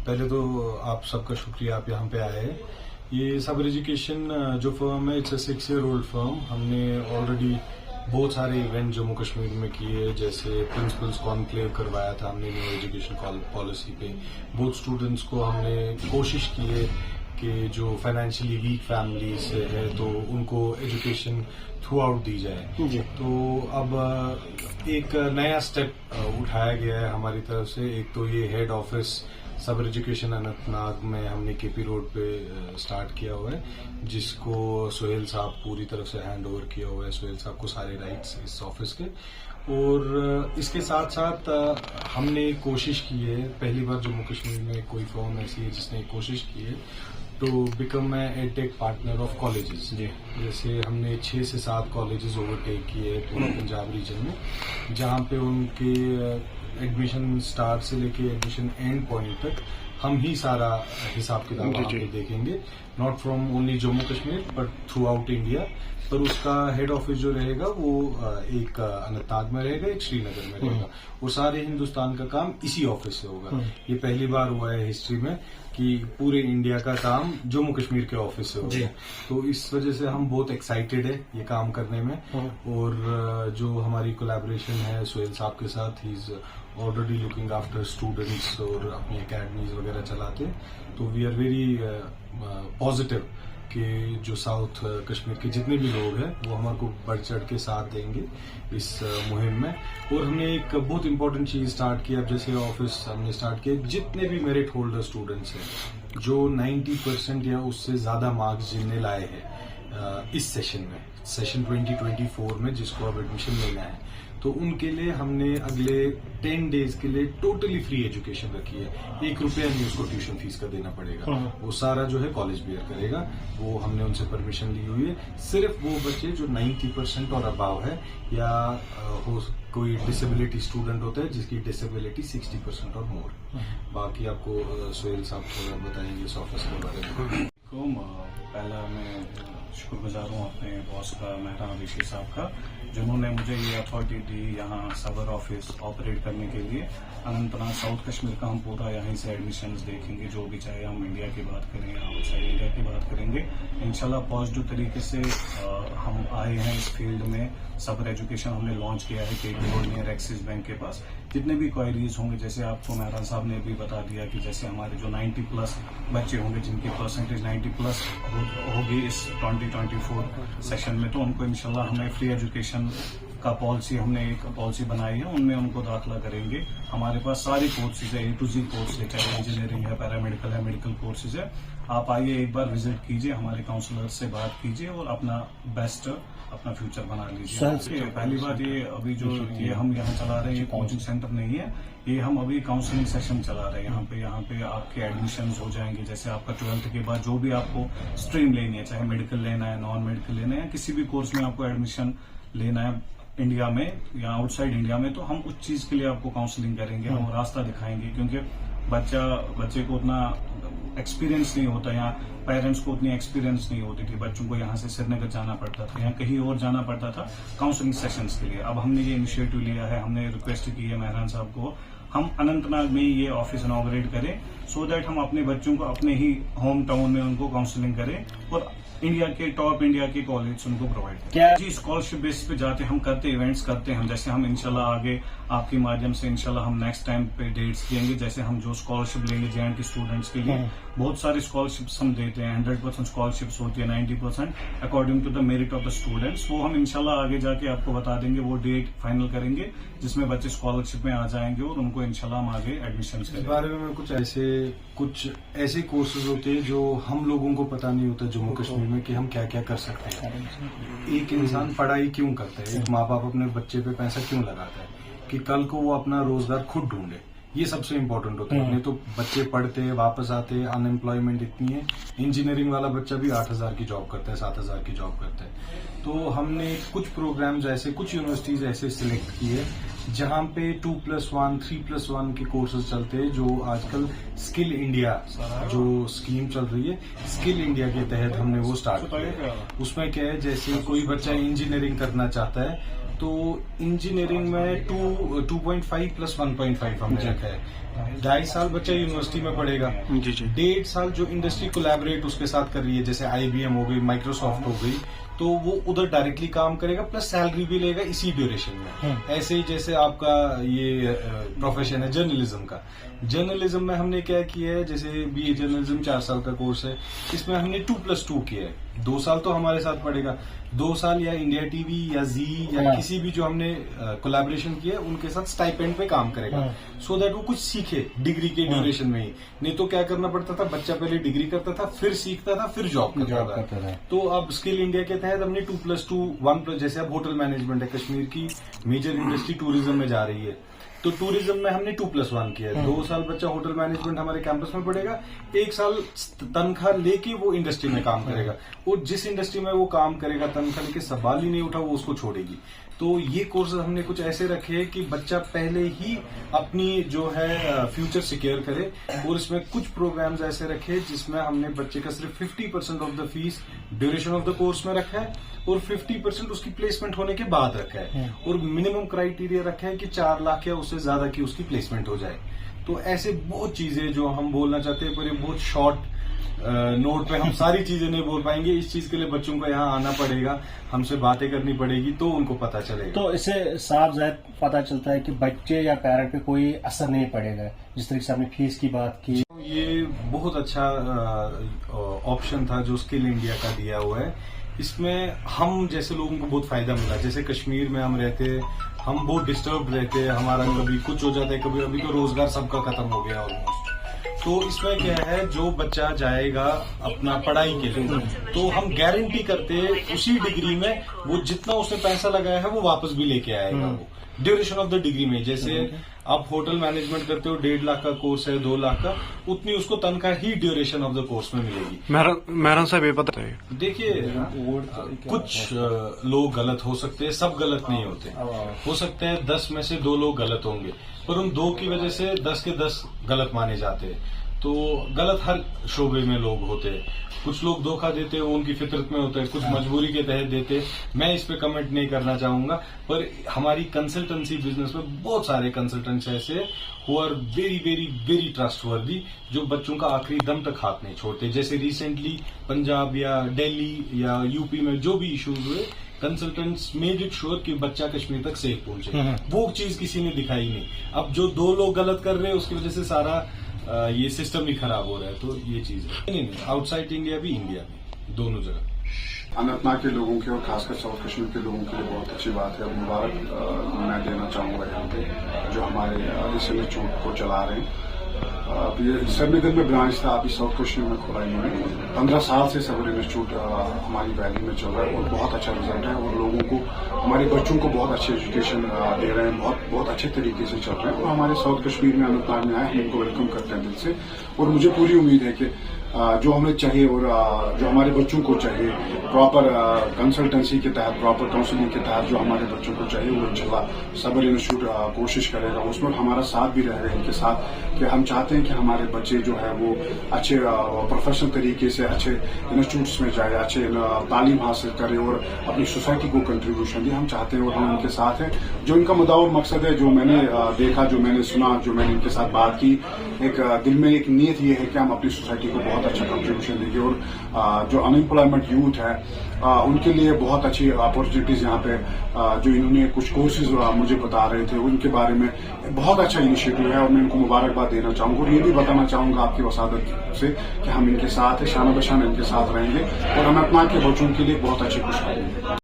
पहले तो आप सबका शुक्रिया, आप यहाँ पे आए हैं। ये सबर एजुकेशन जो फर्म है, it's a 6 year old firm. हमने ऑलरेडी बहुत सारे इवेंट जम्मू कश्मीर में किए, जैसे प्रिंसिपल्स कॉन्क्लेव करवाया था हमने न्यू एजुकेशन पॉलिसी पे। बहुत स्टूडेंट्स को हमने कोशिश की है कि जो फाइनेंशियली वीक फैमिलीज है तो उनको एजुकेशन थ्रू आउट दी जाए जी। तो अब एक नया स्टेप उठाया गया है हमारी तरफ से। एक तो ये हेड ऑफिस सबर एजुकेशन अनंतनाग में हमने केपी रोड पे स्टार्ट किया हुआ है, जिसको सोहेल साहब पूरी तरफ से हैंड ओवर किया हुआ है। सोहेल साहब को सारे राइट्स इस ऑफिस के। और इसके साथ साथ हमने कोशिश की है, पहली बार जम्मू कश्मीर में कोई फर्म ऐसी है जिसने कोशिश की है to become edtech partner of colleges. जैसे हमने 6 से 7 कॉलेजेस ओवरटेक किए पूरे पंजाब रीजन में, जहाँ पे उनके एडमिशन स्टार्ट से लेके एडमिशन एंड पॉइंट तक हम ही सारा हिसाब किताब वहाँ पे देखेंगे, not from only Jammu Kashmir but through out India. पर उसका हेड ऑफिस जो रहेगा वो एक अनंतनाग में रहेगा, एक श्रीनगर में रहेगा, और सारे हिंदुस्तान का काम इसी ऑफिस से होगा। ये पहली बार हुआ है हिस्ट्री में कि पूरे इंडिया का काम जम्मू कश्मीर के ऑफिस से होगा। तो इस वजह से हम बहुत एक्साइटेड है ये काम करने में। और जो हमारी कोलैबोरेशन है सोहेल साहब के साथ, he is already looking after students और अपनी अकेडमीज वगैरह चलाते। तो वी आर वेरी पॉजिटिव कि जो साउथ कश्मीर के जितने भी लोग हैं वो हमारे को बढ़ चढ़ के साथ देंगे इस मुहिम में। और हमने एक बहुत इंपॉर्टेंट चीज स्टार्ट किया, जैसे ऑफिस हमने स्टार्ट किया, जितने भी मेरिट होल्डर स्टूडेंट्स हैं जो 90% या उससे ज्यादा मार्क्स जिनने लाए हैं इस सेशन में, सेशन 2024 में जिसको अब एडमिशन लेना है, तो उनके लिए हमने अगले 10 डेज के लिए टोटली फ्री एजुकेशन रखी है। 1 रुपया नहीं उसको ट्यूशन फीस का देना पड़ेगा, वो सारा जो है कॉलेज बियर करेगा। वो हमने उनसे परमिशन ली हुई है। सिर्फ वो बच्चे जो 90% और अबाव है, या कोई डिसेबिलिटी स्टूडेंट होता है जिसकी डिसेबिलिटी 60% और मोर। बाकी आपको सोहेल साहब थोड़ा बताएंगे इस ऑफिस के बारे में। पहला मैं शुक्रगुजार हूँ अपने बॉस का, मेहरान ऋषि साहब का, जिन्होंने मुझे ये अथॉरिटी दी यहाँ सबर ऑफिस ऑपरेट करने के लिए। अनंतनाग साउथ कश्मीर का हम पूरा यहीं से एडमिशन्स देखेंगे, जो भी चाहे हम इंडिया की बात करें या आउटसाइड इंडिया की बात करेंगे। इंशाल्लाह पॉजिटिव तरीके से हम आए हैं इस फील्ड में। सबर एजुकेशन हमने लॉन्च किया है KP road near axis bank के पास। जितने भी क्वायरीज होंगे, जैसे आपको मेहरान साहब ने भी बता दिया कि जैसे हमारे जो 90+ बच्चे होंगे जिनकी परसेंटेज 90+ होगी इस 2024 सेशन में, तो उनको इंशाल्लाह हमें फ्री एजुकेशन का पॉलिसी, हमने एक पॉलिसी बनाई है, उनमें उनको दाखिला करेंगे। हमारे पास सारी कोर्सेज है, A to Z कोर्स है, चाहे इंजीनियरिंग है, पैरामेडिकल है, मेडिकल कोर्सेज है। आप आइए, एक बार विजिट कीजिए, हमारे काउंसलर से बात कीजिए और अपना बेस्ट अपना फ्यूचर बना लीजिए। पहली बात ये अभी जो ये हम यहाँ चला रहे हैं, ये कोचिंग सेंटर नहीं है, ये हम अभी काउंसलिंग सेशन चला रहे हैं। यहाँ पे आपके एडमिशन हो जाएंगे। जैसे आपका 12th के बाद जो भी आपको स्ट्रीम लेनी है, चाहे मेडिकल लेना है, नॉन मेडिकल लेना है, किसी भी कोर्स में आपको एडमिशन लेना है इंडिया में या आउटसाइड इंडिया में, तो हम उस चीज के लिए आपको काउंसलिंग करेंगे, हम रास्ता दिखाएंगे। क्योंकि बच्चे को उतना एक्सपीरियंस नहीं होता, यहाँ पेरेंट्स को उतनी एक्सपीरियंस नहीं होती थी, बच्चों को यहाँ से श्रीनगर जाना पड़ता था, यहाँ कहीं और जाना पड़ता था काउंसलिंग सेशंस के लिए। अब हमने ये इनिशिएटिव लिया है, हमने रिक्वेस्ट की है मेहरान साहब को, हम अनंतनाग में ही ये ऑफिस इनॉग्रेट करें, सो दैट हम अपने बच्चों को अपने ही होम टाउन में उनको काउंसलिंग करें और इंडिया के टॉप इंडिया के कॉलेज उनको प्रोवाइड करें। जी, स्कॉलरशिप बेस पे जाते हम करते इवेंट्स करते हैं। जैसे हम इंशाल्लाह आगे आपके माध्यम से इंशाल्लाह हम नेक्स्ट टाइम पे डेट्स देंगे। जैसे हम जो स्कॉलरशिप लेंगे JND के स्टूडेंट्स के लिए, बहुत सारी स्कॉलरशिप्स हम देते हैं। 100% स्कॉलरशिप्स होती है, 90% according to the merit of the students. वो हम इंशाल्लाह आगे जाके आपको बता देंगे, वो डेट फाइनल करेंगे जिसमें बच्चे स्कॉलरशिप में आ जाएंगे और उनको इंशाल्लाह हम आगे एडमिशन करेंगे। इस बारे में कुछ ऐसे कोर्सेज होते हैं जो हम लोगों को पता नहीं होता जम्मू कश्मीर में कि हम क्या क्या कर सकते हैं। एक इंसान पढ़ाई क्यों करता है, एक माँ बाप अपने बच्चे पे पैसा क्यों लगाता है कि कल को वो अपना रोजगार खुद ढूंढे। ये सबसे इम्पोर्टेंट होता है। नहीं तो बच्चे पढ़ते हैं, वापस आते हैं, अनएम्प्लॉयमेंट इतनी है। इंजीनियरिंग वाला बच्चा भी 8,000 की जॉब करता है, 7,000 की जॉब करता है। तो हमने कुछ प्रोग्राम्स ऐसे, कुछ यूनिवर्सिटीज ऐसे सिलेक्ट किए जहां पे 2+1, 3+1 के कोर्सेज चलते हैं, जो आजकल स्किल इंडिया जो स्कीम चल रही है, स्किल इंडिया के तहत हमने वो स्टार्ट किया। उसमें क्या है, जैसे कोई बच्चा इंजीनियरिंग करना चाहता है तो इंजीनियरिंग में 2.5 + 1.5 हमने रखा है। 2.5 साल बच्चा यूनिवर्सिटी में पढ़ेगा। जी जी। 1.5 साल जो इंडस्ट्री कोलैबोरेट उसके साथ कर रही है, जैसे IBM हो गई, माइक्रोसॉफ्ट हो गई, तो वो उधर डायरेक्टली काम करेगा प्लस सैलरी भी लेगा इसी ड्यूरेशन में। ऐसे ही जैसे आपका ये प्रोफेशन है जर्नलिज्म का, जर्नलिज्म में हमने क्या किया है, जैसे BA जर्नलिज्म 4 साल का कोर्स है, इसमें हमने 2+2 किया है। 2 साल तो हमारे साथ पढ़ेगा, 2 साल या इंडिया टीवी या जी या किसी भी जो हमने कोलैबोरेशन किया है उनके साथ स्टाइपेंड पे काम करेगा, सो दैट वो कुछ सीखे डिग्री के ड्यूरेशन में ही। नहीं तो क्या करना पड़ता था, बच्चा पहले डिग्री करता था, फिर सीखता था, फिर जॉब करता था। तो अब स्किल इंडिया के तहत हमने 2+2 1+, जैसे अब होटल मैनेजमेंट है, कश्मीर की मेजर इंडस्ट्री टूरिज्म में जा रही है, तो टूरिज्म में हमने 2+1 किया है। 2 साल बच्चा होटल मैनेजमेंट हमारे कैंपस में पढ़ेगा, 1 साल तनख्वाह लेके वो इंडस्ट्री में काम करेगा, और जिस इंडस्ट्री में वो काम करेगा तनख्वाह लेके सवाल ही नहीं उठा वो उसको छोड़ेगी। तो ये कोर्स हमने कुछ ऐसे रखे हैं कि बच्चा पहले ही अपनी जो है फ्यूचर सिक्योर करे, और इसमें कुछ प्रोग्राम्स ऐसे रखे जिसमें हमने बच्चे का सिर्फ 50% of the fees duration of the course में रखा है, और 50% उसकी प्लेसमेंट होने के बाद रखा है, और मिनिमम क्राइटेरिया रखा है कि 4 लाख या उससे ज्यादा की उसकी प्लेसमेंट हो जाए। तो ऐसे बहुत चीजें जो हम बोलना चाहते हैं, पर ये बहुत शॉर्ट नोट पे हम सारी चीजें नहीं बोल पाएंगे। इस चीज के लिए बच्चों को यहाँ आना पड़ेगा, हमसे बातें करनी पड़ेगी, तो उनको पता चलेगा। तो इससे साफ ज़ाहिर पता चलता है कि बच्चे या पेरेंट पे कोई असर नहीं पड़ेगा, जिस तरीके से आपने फीस की बात की। ये बहुत अच्छा ऑप्शन था जो स्किल इंडिया का दिया हुआ है। इसमें हम जैसे लोगों को बहुत फायदा मिला, जैसे कश्मीर में हम रहते, हम बहुत डिस्टर्ब रहते हैं, हमारा कभी कुछ हो जाता है, कभी अभी तो रोजगार सबका खत्म हो गया ऑलमोस्ट। तो इसमें क्या है, जो बच्चा जाएगा अपना पढ़ाई के लिए, तो हम गारंटी करते हैं उसी डिग्री में वो जितना उसने पैसा लगाया है वो वापस भी लेके आएगा, वो ड्यूरेशन ऑफ द डिग्री में। जैसे आप होटल मैनेजमेंट करते हो, 1.5 लाख का कोर्स है, 2 लाख का, उतनी उसको तनख्वाह ही ड्यूरेशन ऑफ द कोर्स में मिलेगी। मेहरान साहब ये पता है, देखिए कुछ लोग गलत हो सकते हैं, सब गलत नहीं होते। हो सकता है 10 में से 2 लोग गलत होंगे, पर उन 2 की वजह से 10 के 10 गलत माने जाते हैं। तो गलत हर शोबे में लोग होते हैं, कुछ लोग धोखा देते हैं, वो उनकी फितरत में होता है, कुछ मजबूरी के तहत देते हैं। मैं इस पे कमेंट नहीं करना चाहूंगा, पर हमारी कंसल्टेंसी बिजनेस में बहुत सारे कंसल्टेंट्स ऐसे who are very very very trustworthy, जो बच्चों का आखिरी दम तक हाथ नहीं छोड़ते। जैसे रिसेंटली पंजाब या दिल्ली या यूपी में जो भी इश्यूज हुए, कंसल्टेंट्स मेड इट श्योर कि बच्चा कश्मीर तक सेफ पहुंचे। वो चीज किसी ने दिखाई नहीं। अब जो 2 लोग गलत कर रहे हैं उसकी वजह से सारा ये सिस्टम ही खराब हो रहा है। तो ये चीज है, नहीं आउटसाइड इंडिया भी, इंडिया भी, दोनों जगह। अनंतनाग के लोगों के और खासकर साउथ कश्मीर के लोगों के लिए बहुत अच्छी बात है। मुबारक मैं देना चाहूंगा यहाँ पे जो हमारे इस इंस्टीट्यूट को चला रहे हैं। ये श्रीनगर में ब्रांच था, अभी साउथ कश्मीर में खुला इन्होंने। 15 साल से सबर इंस्टीट्यूट हमारी वैली में चल रहा है और बहुत अच्छा रिजल्ट है, और लोगों को, हमारे बच्चों को बहुत अच्छी एजुकेशन दे रहे हैं, बहुत अच्छे तरीके से चल रहे हैं। और हमारे साउथ कश्मीर में अनंतनाग में आए, हम इनको वेलकम करते हैं दिल से। और मुझे पूरी उम्मीद है कि जो हमें चाहिए और जो हमारे बच्चों को चाहिए, प्रॉपर कंसल्टेंसी के तहत, प्रॉपर काउंसलिंग के तहत जो हमारे बच्चों को चाहिए, वो इंशाल्लाह सबर इंस्टीट्यूट कोशिश करेगा, उसमें हमारा साथ भी रहेगा इनके साथ। कि हम चाहते हैं कि हमारे बच्चे जो है वो अच्छे प्रोफेशनल तरीके से अच्छे इंस्टीट्यूट्स में जाए, अच्छे तालीम हासिल करे और अपनी सोसाइटी को कंट्रीब्यूशन दे। हम चाहते हैं और हम इनके साथ हैं। जो इनका मुद्दा और मकसद है, जो मैंने देखा, जो मैंने सुना, जो मैंने इनके साथ बात की, एक दिल में एक नीयत ये है कि हम अपनी सोसाइटी को बहुत अच्छा कंट्रीब्यूशन देंगे। और जो अनएम्प्लॉयमेंट यूथ है उनके लिए बहुत अच्छी अपॉर्चुनिटीज यहाँ पे जो इन्होंने कुछ कोर्सेज मुझे बता रहे थे, उनके बारे में बहुत अच्छा इनिशिएटिव है, और मैं इनको मुबारकबाद देना चाहूंगा। और ये भी बताना चाहूंगा आपकी वसादत से कि हम इनके साथ हैं, शाना बशाना इनके साथ रहेंगे, और हम अपना के बच्चों के लिए बहुत अच्छी खुशखबरी है।